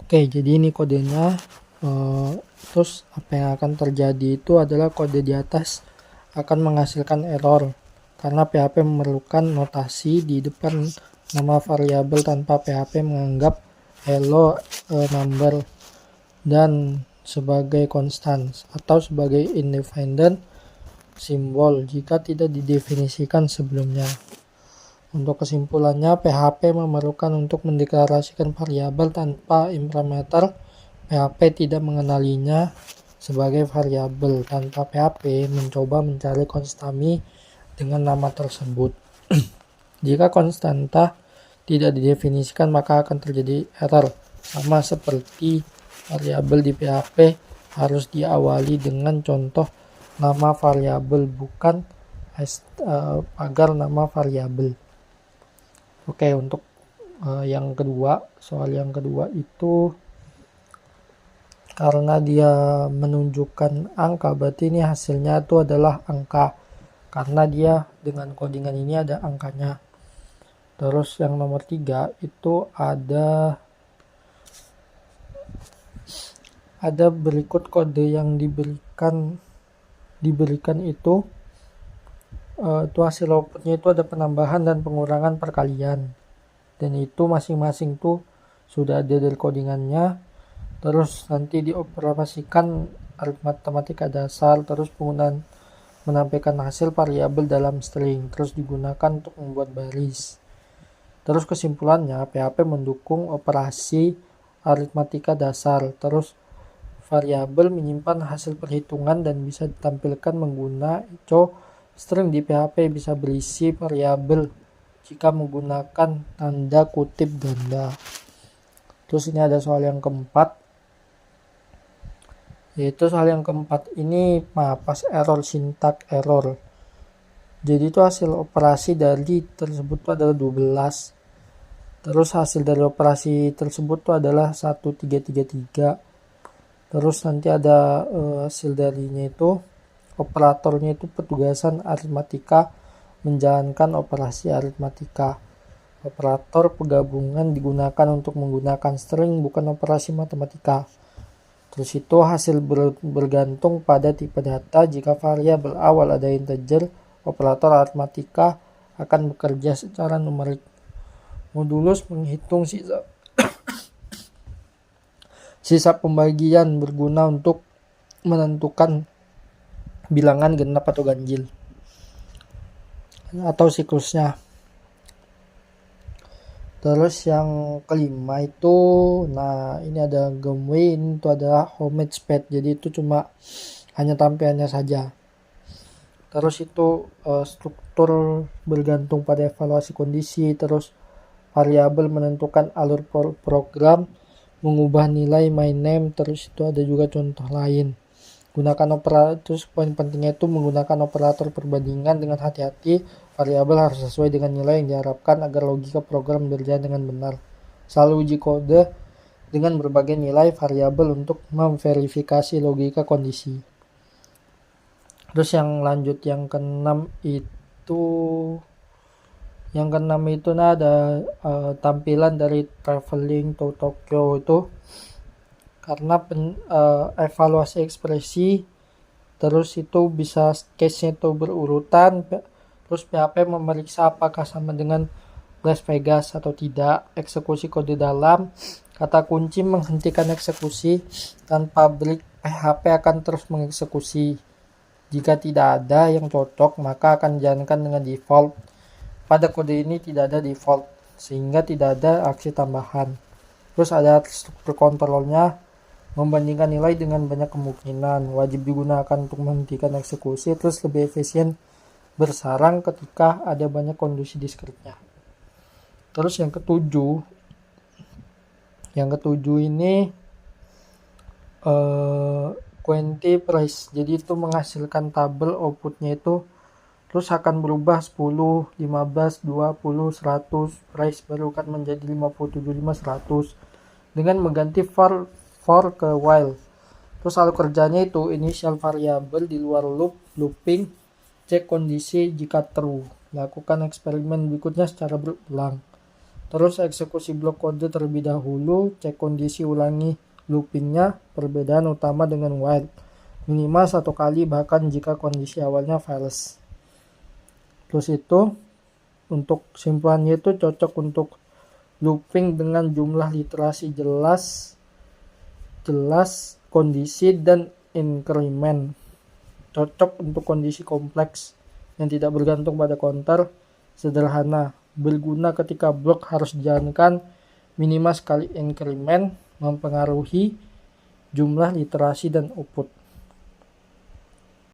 Oke, jadi ini kodenya. Terus apa yang akan terjadi itu adalah kode di atas akan menghasilkan error karena PHP memerlukan notasi di depan nama variabel tanpa PHP menganggap hello number dan sebagai konstan atau sebagai independent simbol jika tidak didefinisikan sebelumnya. Untuk kesimpulannya, PHP memerlukan untuk mendeklarasikan variabel tanpa implementer. PHP tidak mengenalinya sebagai variabel. Tanpa PHP mencoba mencari konstanta dengan nama tersebut. Jika konstanta tidak didefinisikan, maka akan terjadi error. Sama seperti variabel di PHP harus diawali dengan contoh nama variabel, bukan pagar nama variabel. Oke, untuk yang kedua, soal yang kedua itu karena dia menunjukkan angka, berarti ini hasilnya itu adalah angka karena dia dengan codingan ini ada angkanya. Terus yang nomor 3 itu ada berikut kode yang diberikan itu hasil outputnya itu ada penambahan dan pengurangan perkalian, dan itu masing-masing tuh sudah ada dari codingannya. Terus nanti dioperasikan aritmatika dasar, terus penggunaan menampilkan hasil variabel dalam string, terus digunakan untuk membuat baris. Terus kesimpulannya, PHP mendukung operasi aritmatika dasar. Terus variabel menyimpan hasil perhitungan dan bisa ditampilkan menggunakan string di PHP bisa berisi variabel jika menggunakan tanda kutip ganda. Terus ini ada soal yang keempat, yaitu soal yang keempat ini pas error, sintak error. Jadi itu hasil operasi dari tersebut itu adalah 12. Terus hasil dari operasi tersebut itu adalah 1333. Terus nanti ada hasil darinya itu, operatornya itu petugasan aritmatika menjalankan operasi aritmatika. Operator penggabungan digunakan untuk menggunakan string, bukan operasi matematika. Terus itu hasil bergantung pada tipe data. Jika variabel awal ada integer, operator aritmatika akan bekerja secara numerik. Modulus menghitung sisa pembagian berguna untuk menentukan bilangan genap atau ganjil atau siklusnya. Terus yang kelima itu, ini ada Gemway, ini itu adalah homemade sped, jadi itu cuma hanya tampilannya saja. Terus itu struktur bergantung pada evaluasi kondisi. Terus variabel menentukan alur program, mengubah nilai my name. Terus itu ada juga contoh lain. Gunakan operator, terus poin pentingnya itu menggunakan operator perbandingan dengan hati-hati. Variabel harus sesuai dengan nilai yang diharapkan agar logika program berjalan dengan benar. Selalu uji kode dengan berbagai nilai variabel untuk memverifikasi logika kondisi. Terus yang lanjut yang keenam itu ada tampilan dari traveling to Tokyo itu karena evaluasi ekspresi. Terus itu bisa case-nya itu berurutan. Terus PHP memeriksa apakah sama dengan Las Vegas atau tidak. Eksekusi kode dalam, kata kunci menghentikan eksekusi. Tanpa break, PHP akan terus mengeksekusi. Jika tidak ada yang cocok, maka akan dijalankan dengan default. Pada kode ini tidak ada default, sehingga tidak ada aksi tambahan. Terus ada struktur kontrolnya, membandingkan nilai dengan banyak kemungkinan. Wajib digunakan untuk menghentikan eksekusi, terus lebih efisien bersarang ketika ada banyak kondisi diskretnya. Terus yang ketujuh ini quantity price, jadi itu menghasilkan tabel outputnya itu terus akan berubah 10, 15, 20, 100. Price baru akan menjadi 50, 75, 100 dengan mengganti for ke while. Terus alur kerjanya itu initial variabel di luar looping, cek kondisi jika true, lakukan eksperimen berikutnya secara berulang. Terus eksekusi blok kode terlebih dahulu, cek kondisi, ulangi loopingnya, perbedaan utama dengan while. Minimal 1 kali bahkan jika kondisi awalnya false. Terus itu untuk simpulannya itu cocok untuk looping dengan jumlah literasi jelas, kondisi, dan increment. Cocok untuk kondisi kompleks yang tidak bergantung pada counter, sederhana, berguna ketika blok harus dijalankan minimal sekali increment, mempengaruhi jumlah literasi dan output.